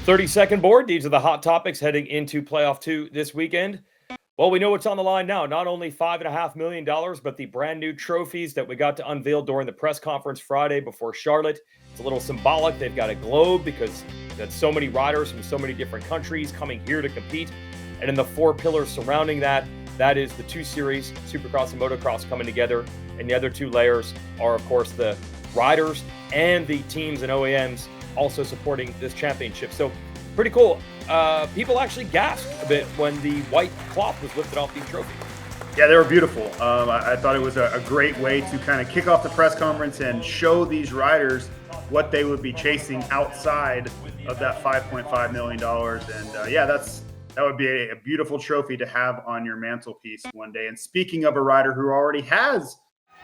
30-second board. These are the hot topics heading into playoff 2 this weekend. Well, we know what's on the line now. Not only $5.5 million, but the brand new trophies that we got to unveil during the press conference Friday before Charlotte. It's a little symbolic. They've got a globe because that's so many riders from so many different countries coming here to compete. And in the 4 pillars surrounding that, that is the 2 series, Supercross and Motocross, coming together. And the other 2 layers are, of course, the riders and the teams and OEMs also supporting this championship. So pretty cool. People actually gasped a bit when the white cloth was lifted off these trophies. Yeah, they were beautiful. I thought it was a great way to kind of kick off the press conference and show these riders what they would be chasing outside of that $5.5 million. And yeah, that would be a beautiful trophy to have on your mantelpiece one day. And speaking of a rider who already has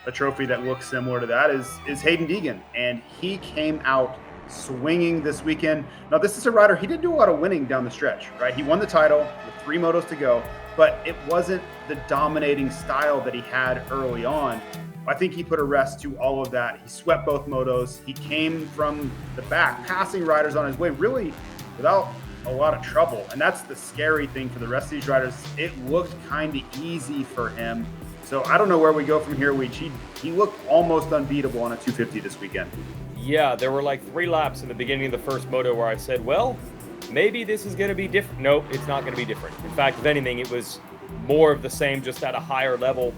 a trophy that looks similar to that is Hayden Deegan. And he came out swinging this weekend. Now, this is a rider, he didn't do a lot of winning down the stretch, right? He won the title with 3 motos to go, but it wasn't the dominating style that he had early on. I think he put a rest to all of that. He swept both motos. He came from the back, passing riders on his way, really without a lot of trouble. And that's the scary thing for the rest of these riders. It looked kind of easy for him. So I don't know where we go from here, Weech. He looked almost unbeatable on a 250 this weekend. Yeah, there were like 3 laps in the beginning of the first moto where I said, well, maybe this is going to be different. Nope, it's not going to be different. In fact, if anything, it was more of the same, just at a higher level.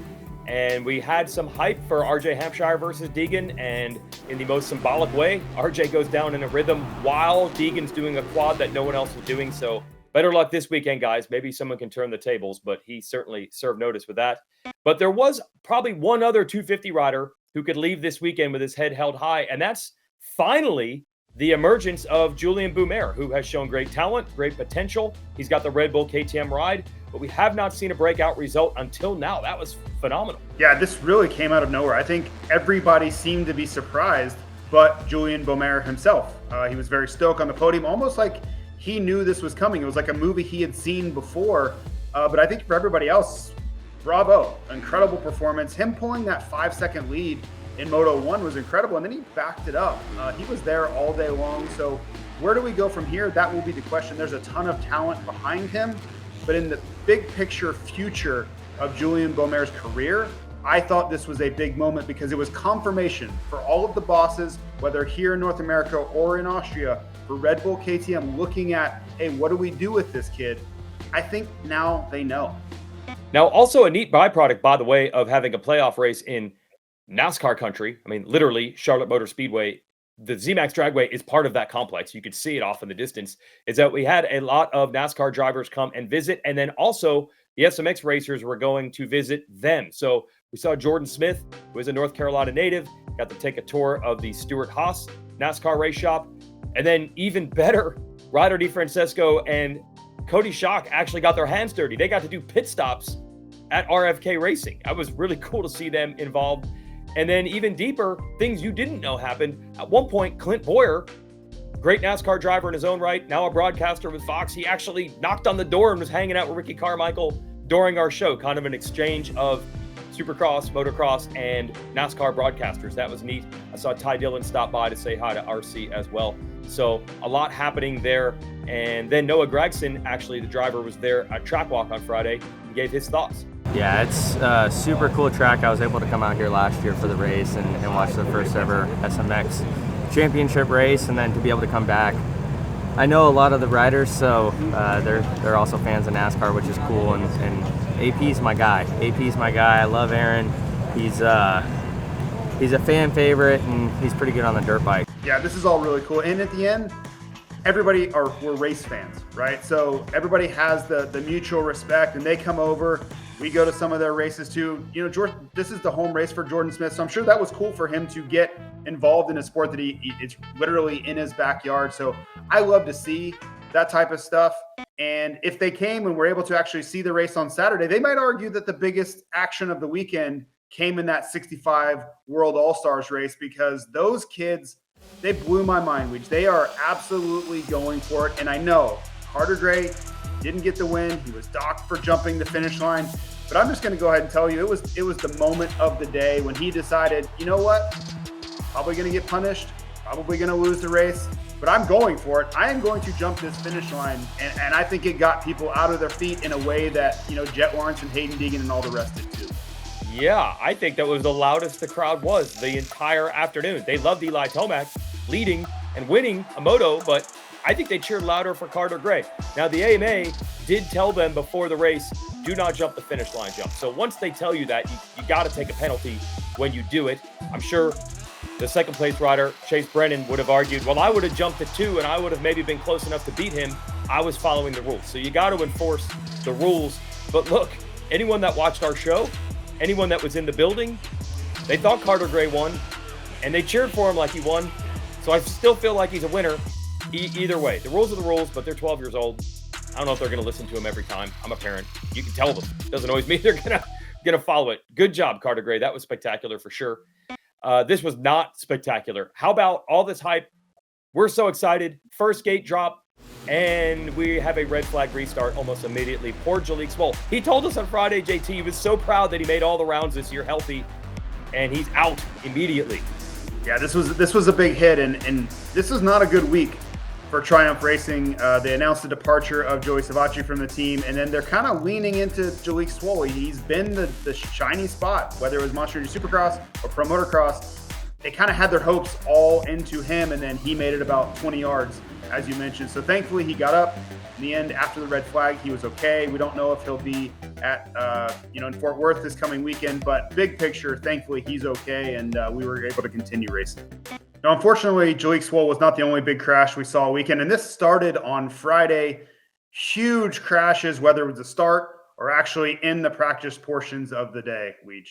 And we had some hype for RJ Hampshire versus Deegan. And in the most symbolic way, RJ goes down in a rhythm while Deegan's doing a quad that no one else is doing. So better luck this weekend, guys. Maybe someone can turn the tables, but he certainly served notice with that. But there was probably one other 250 rider who could leave this weekend with his head held high. And that's finally the emergence of Julien Beaumer, who has shown great talent, great potential. He's got the Red Bull KTM ride, but we have not seen a breakout result until now. That was phenomenal. Yeah, this really came out of nowhere. I think everybody seemed to be surprised, but Julien Beaumer himself. He was very stoked on the podium, almost like he knew this was coming. It was like a movie he had seen before. But I think for everybody else, bravo, incredible performance. Him pulling that 5-second lead in Moto 1 was incredible, and then he backed it up. He was there all day long. So where do we go from here? That will be the question. There's a ton of talent behind him, but in the big picture future of Julien Beaumer's career, I thought this was a big moment because it was confirmation for all of the bosses, whether here in North America or in Austria, for Red Bull KTM looking at, hey, what do we do with this kid? I think now they know. Now, also a neat byproduct, by the way, of having a playoff race in NASCAR country. I mean, literally, Charlotte Motor Speedway, the ZMAX Dragway is part of that complex. You could see it off in the distance. Is that we had a lot of NASCAR drivers come and visit, and then also the SMX racers were going to visit them. So we saw Jordan Smith, who is a North Carolina native, got to take a tour of the Stuart Haas NASCAR race shop. And then even better, Ryder DeFrancesco and Cody Schock actually got their hands dirty. They got to do pit stops at RFK Racing. That was really cool to see them involved. And then even deeper, things you didn't know happened. At one point, Clint Boyer, great NASCAR driver in his own right, now a broadcaster with Fox, he actually knocked on the door and was hanging out with Ricky Carmichael during our show, kind of an exchange of Supercross, Motocross, and NASCAR broadcasters. That was neat. I saw Ty Dillon stop by to say hi to RC as well. So a lot happening there. And then Noah Gregson, actually the driver, was there at Track Walk on Friday and gave his thoughts. Yeah, it's a super cool track. I was able to come out here last year for the race and watch the first ever SMX Championship race, and then to be able to come back. I know a lot of the riders, so they're also fans of NASCAR, which is cool. And AP's my guy. AP's my guy. I love Aaron. He's a fan favorite, and he's pretty good on the dirt bike. Yeah, this is all really cool. And at the end, we're race fans, right? So everybody has the mutual respect, and they come over. We go to some of their races too. You know, Jordan, this is the home race for Jordan Smith, so I'm sure that was cool for him to get involved in a sport that it's literally in his backyard. So I love to see that type of stuff. And if they came and were able to actually see the race on Saturday, they might argue that the biggest action of the weekend came in that 65 World All-Stars race, because those kids, they blew my mind, Weege. They are absolutely going for it. And I know Carter Gray didn't get the win. He was docked for jumping the finish line. But I'm just going to go ahead and tell you, it was the moment of the day when he decided, you know what? Probably going to get punished. probably going to lose the race, but I'm going for it. I am going to jump this finish line, and I think it got people out of their feet in a way that, Jett Lawrence and Haiden Deegan and all the rest did too. Yeah, I think that was the loudest the crowd was the entire afternoon. They loved Eli Tomac leading and winning a moto, but I think they cheered louder for Carter Gray. Now, the AMA did tell them before the race, do not jump the finish line jump. So once they tell you that, you got to take a penalty when you do it. I'm sure the second place rider, Chase Brennan, would have argued, well, I would have jumped at 2 and I would have maybe been close enough to beat him. I was following the rules. So you got to enforce the rules. But look, anyone that watched our show, anyone that was in the building, they thought Carter Gray won, and they cheered for him like he won. So I still feel like he's a winner either way. The rules are the rules, but they're 12 years old. I don't know if they're going to listen to him every time. I'm a parent. You can tell them. Doesn't always mean they're going to follow it. Good job, Carter Gray. That was spectacular for sure. This was not spectacular. How about all this hype? We're so excited. First gate drop, and we have a red flag restart almost immediately. Poor Julien Beaumer. He told us on Friday, JT, he was so proud that he made all the rounds this year healthy, and he's out immediately. Yeah, this was a big hit, and this was not a good week for Triumph Racing. They announced the departure of Joey Savacci from the team, and then they're kind of leaning into Julien Beaumer. He's been the shiny spot, whether it was Monster Energy Supercross or Pro Motocross. They kind of had their hopes all into him, and then he made it about 20 yards, as you mentioned. So thankfully he got up. In the end, after the red flag, he was okay. We don't know if he'll be at in Fort Worth this coming weekend, but big picture, thankfully he's okay, and we were able to continue racing. Now, unfortunately, Julien Beaumer was not the only big crash we saw all weekend, and this started on Friday. Huge crashes, whether it was the start or actually in the practice portions of the day, Weege.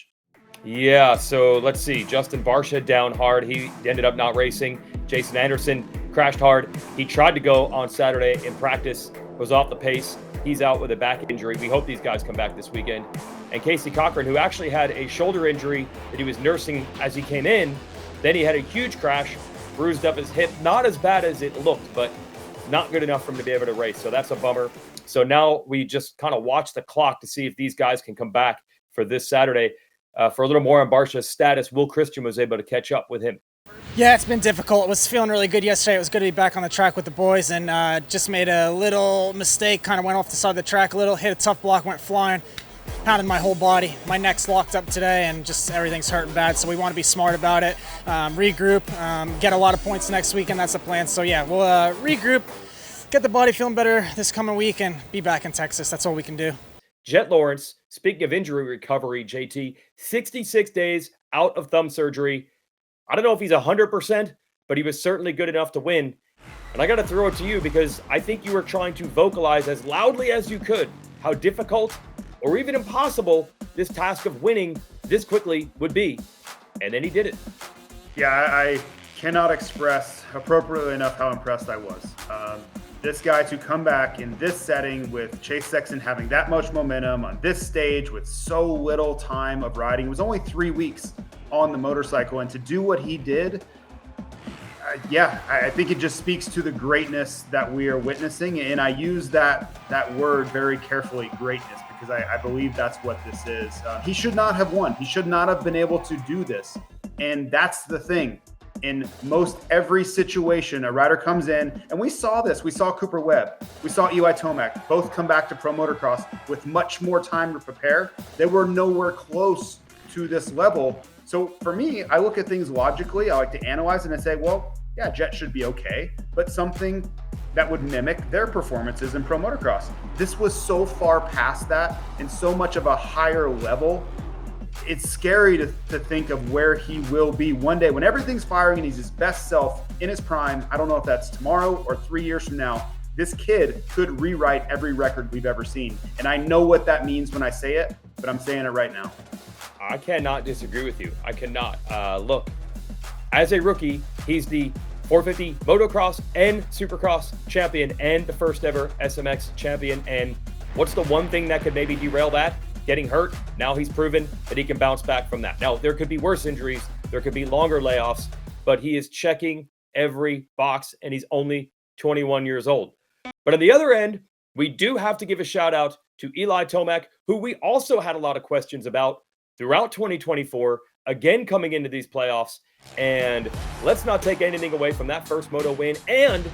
Yeah, so let's see. Justin Barcia down hard. He ended up not racing. Jason Anderson crashed hard. He tried to go on Saturday in practice, was off the pace. He's out with a back injury. We hope these guys come back this weekend. And Casey Cochran, who actually had a shoulder injury that he was nursing as he came in, then he had a huge crash, bruised up his hip. Not as bad as it looked, but not good enough for him to be able to race. So that's a bummer. So now we just kind of watch the clock to see if these guys can come back for this Saturday. For a little more on Barcia's status, Will Christian was able to catch up with him. Yeah, it's been difficult. It was feeling really good yesterday. It was good to be back on the track with the boys, and just made a little mistake, kind of went off the side of the track a little, hit a tough block, went flying, pounded my whole body. My neck's locked up today, and just everything's hurting bad, so we want to be smart about it, regroup, get a lot of points next week, and that's the plan. So yeah, we'll regroup, get the body feeling better this coming week, and be back in Texas. That's all we can do. Jett Lawrence, speaking of injury recovery, JT, 66 days out of thumb surgery. I don't know if he's 100%, but he was certainly good enough to win. And I got to throw it to you because I think you were trying to vocalize as loudly as you could how difficult or even impossible this task of winning this quickly would be. And then he did it. Yeah, I cannot express appropriately enough how impressed I was. This guy to come back in this setting with Chase Sexton having that much momentum on this stage with so little time of riding. It was only 3 weeks on the motorcycle, and to do what he did, I think it just speaks to the greatness that we are witnessing. And I use that word very carefully, greatness, because I believe that's what this is. He should not have won. He should not have been able to do this. And that's the thing. In most every situation, a rider comes in, and we saw this. We saw Cooper Webb. We saw Eli Tomac both come back to Pro Motocross with much more time to prepare. They were nowhere close to this level. So for me, I look at things logically. I like to analyze and I say, well, yeah, Jett should be okay, but something that would mimic their performances in Pro Motocross. This was so far past that and so much of a higher level. It's scary to think of where he will be one day when everything's firing and he's his best self in his prime. I don't know if that's tomorrow or 3 years from now. This kid could rewrite every record we've ever seen. And I know what that means when I say it, but I'm saying it right now. I cannot disagree with you. I cannot. Look, as a rookie, he's the 450 motocross and supercross champion and the first ever SMX champion. And what's the one thing that could maybe derail that? Getting hurt. Now he's proven that he can bounce back from that. Now, there could be worse injuries. There could be longer layoffs, but he is checking every box, and he's only 21 years old. But on the other end, we do have to give a shout out to Eli Tomac, who we also had a lot of questions about throughout 2024, again coming into these playoffs. And let's not take anything away from that first moto win. And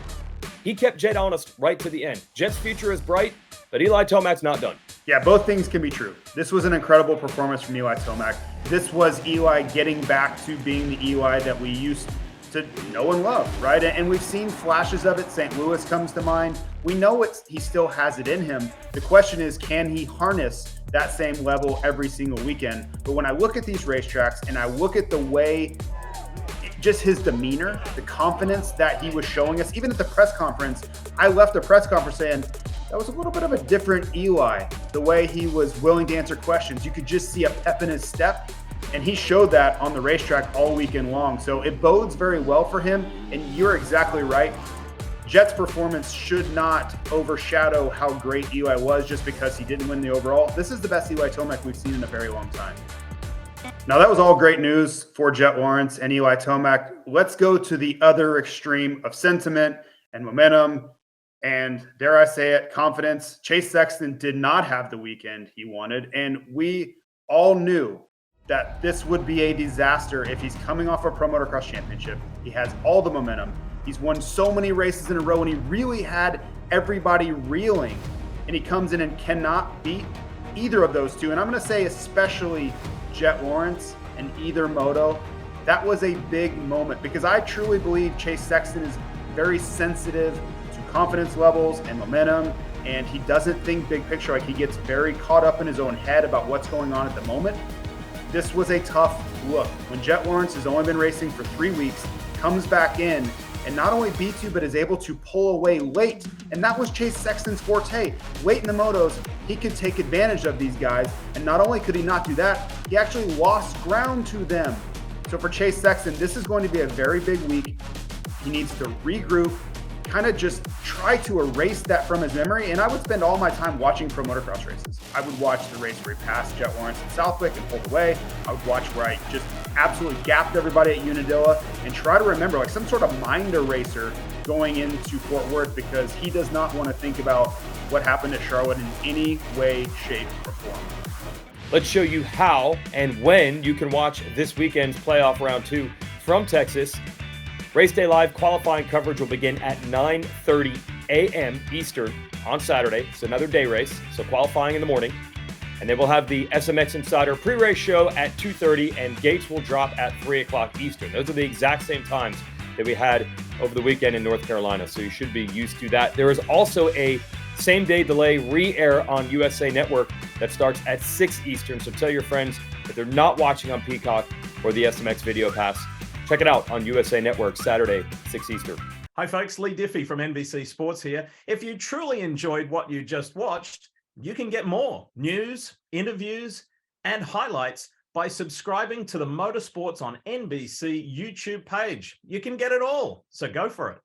he kept Jett honest right to the end. Jett's future is bright, but Eli Tomac's not done. Yeah, both things can be true. This was an incredible performance from Eli Tomac. This was Eli getting back to being the Eli that we used to know and love, right? And we've seen flashes of it. St. Louis comes to mind. We know he still has it in him. The question is, can he harness that same level every single weekend? But when I look at these racetracks and I look at the way, just his demeanor, the confidence that he was showing us, even at the press conference, I left the press conference saying, that was a little bit of a different Eli, the way he was willing to answer questions. You could just see a pep in his step, and he showed that on the racetrack all weekend long. So it bodes very well for him, and you're exactly right. Jett's performance should not overshadow how great Eli was just because he didn't win the overall. This is the best Eli Tomac we've seen in a very long time. Now, that was all great news for Jett Lawrence and Eli Tomac. Let's go to the other extreme of sentiment and momentum and, dare I say it, confidence. Chase Sexton did not have the weekend he wanted, and we all knew that this would be a disaster if he's coming off a Pro Motocross Championship. He has all the momentum. He's won so many races in a row, and he really had everybody reeling, and he comes in and cannot beat either of those two. And I'm going to say especially Jett Lawrence in either moto. That was a big moment because I truly believe Chase Sexton is very sensitive to confidence levels and momentum, and he doesn't think big picture. Like, he gets very caught up in his own head about what's going on at the moment. This was a tough look. When Jett Lawrence has only been racing for 3 weeks, comes back in and not only beats you, but is able to pull away late. And that was Chase Sexton's forte. Late in the motos, he could take advantage of these guys. And not only could he not do that, he actually lost ground to them. So for Chase Sexton, this is going to be a very big week. He needs to regroup, kind of just try to erase that from his memory. And I would spend all my time watching pro motocross races. I would watch the race where he passed Jett Lawrence in Southwick and pulled away. I would watch where I just absolutely gapped everybody at Unadilla and try to remember, like some sort of mind eraser going into Fort Worth, because he does not want to think about what happened at Charlotte in any way, shape, or form. Let's show you how and when you can watch this weekend's playoff round 2 from Texas. Race day live qualifying coverage will begin at 9:30 a.m. Eastern on Saturday. It's another day race, so qualifying in the morning. And then we'll have the SMX Insider pre-race show at 2:30, and gates will drop at 3 o'clock Eastern. Those are the exact same times that we had over the weekend in North Carolina, so you should be used to that. There is also a same-day delay re-air on USA Network that starts at 6 Eastern, so tell your friends that they're not watching on Peacock or the SMX Video Pass. Check it out on USA Network Saturday, 6 Eastern. Hi folks, Lee Diffie from NBC Sports here. If you truly enjoyed what you just watched, you can get more news, interviews, and highlights by subscribing to the Motorsports on NBC YouTube page. You can get it all, so go for it.